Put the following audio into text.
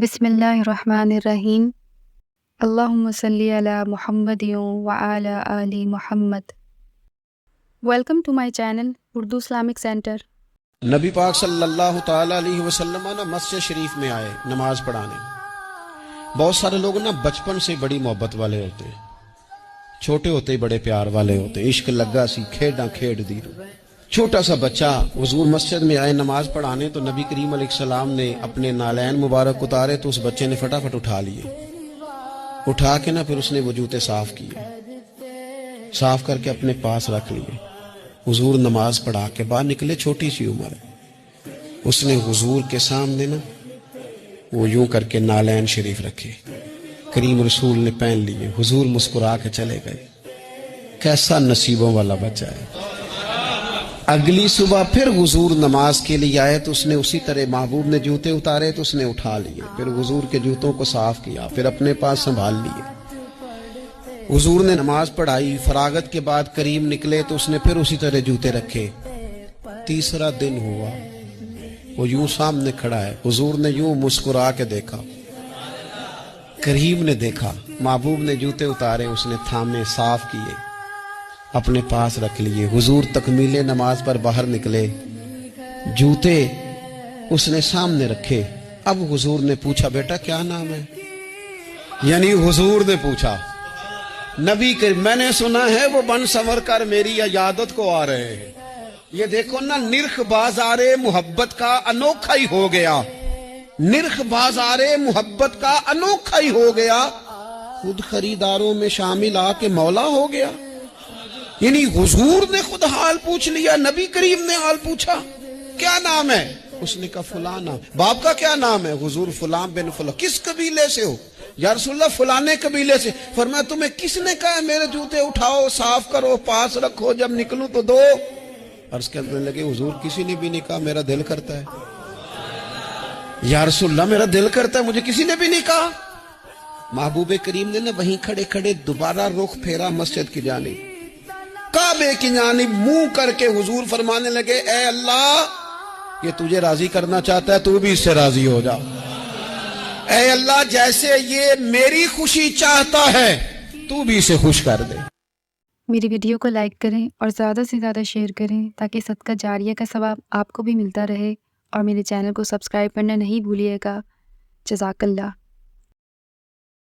بسم اللہ الرحمن الرحیم۔ اللہم صلی علی محمد وعلی آل محمد۔ Welcome to my channel Urdu Islamic centre. نبی پاک صلی اللہ تعالیٰ علیہ وسلم نا مسجد شریف میں آئے نماز پڑھانے۔ بہت سارے لوگ نا بچپن سے بڑی محبت والے ہوتے ہیں، چھوٹے ہوتے ہی بڑے پیار والے ہوتے ہیں، عشق لگا سی کھیڈاں کھیڈ دی۔ چھوٹا سا بچہ حضور مسجد میں آئے نماز پڑھانے تو نبی کریم علیہ السلام نے اپنے نالین مبارک اتارے تو اس بچے نے فٹافٹ اٹھا لیے، اٹھا کے نا پھر اس نے وجوتے صاف کیے، صاف کر کے اپنے پاس رکھ لیے۔ حضور نماز پڑھا کے باہر نکلے، چھوٹی سی عمر ہے، اس نے حضور کے سامنے نا وہ یوں کر کے نالین شریف رکھے، کریم رسول نے پہن لیے، حضور مسکرا کے چلے گئے۔ کیسا نصیبوں والا بچہ ہے۔ اگلی صبح پھر حضور نماز کے لیے آئے تو اس نے اسی طرح محبوب نے جوتے اتارے تو اس نے اٹھا لیے، پھر حضور کے جوتوں کو صاف کیا، پھر اپنے پاس سنبھال لیے۔ حضور نے نماز پڑھائی، فراغت کے بعد کریم نکلے تو اس نے پھر اسی طرح جوتے رکھے۔ تیسرا دن ہوا، وہ یوں سامنے کھڑا ہے، حضور نے یوں مسکرا کے دیکھا، کریم نے دیکھا، محبوب نے جوتے اتارے، اس نے تھامے، صاف کیے، اپنے پاس رکھ لیے۔ حضور تکمیل نماز پر باہر نکلے، جوتے اس نے سامنے رکھے۔ اب حضور نے پوچھا بیٹا کیا نام ہے؟ یعنی حضور نے پوچھا، نبی کریم میں نے سنا ہے وہ بن سنور کر میری عیادت کو آ رہے ہیں، یہ دیکھو نا نرخ بازار محبت کا انوکھا ہی ہو گیا، نرخ بازار محبت کا انوکھا ہی ہو گیا، خود خریداروں میں شامل آ کے مولا ہو گیا۔ یعنی حضور نے خود حال پوچھ لیا، نبی کریم نے حال پوچھا کیا نام ہے؟ اس نے کہا فلاں نام۔ باپ کا کیا نام ہے؟ حضور فلاں بن فلاں۔ کس قبیلے سے ہو؟ یا رسول اللہ فلانے قبیلے سے۔ فرمایا تمہیں کس نے کہا میرے جوتے اٹھاؤ، صاف کرو، پاس رکھو، جب نکلوں تو دو؟ عرض کرنے لگے حضور کسی نے بھی نہیں کہا، میرا دل کرتا ہے۔ یا رسول اللہ میرا دل کرتا ہے، مجھے کسی نے بھی نہیں کہا۔ محبوب کریم نے وہیں کھڑے کھڑے دوبارہ رخ پھیرا مسجد کی جانب، کعبے کی جانب منہ کر کے حضور فرمانے لگے اے اللہ یہ تجھے راضی کرنا چاہتا ہے، تو بھی اس سے راضی ہو جا۔ اے اللہ جیسے یہ میری خوشی چاہتا ہے تو بھی اسے خوش کر دے۔ میری ویڈیو کو لائک کریں اور زیادہ سے زیادہ شیئر کریں تاکہ صدقہ جاریہ کا ثواب آپ کو بھی ملتا رہے، اور میرے چینل کو سبسکرائب کرنا نہیں بھولیے گا۔ جزاک اللہ۔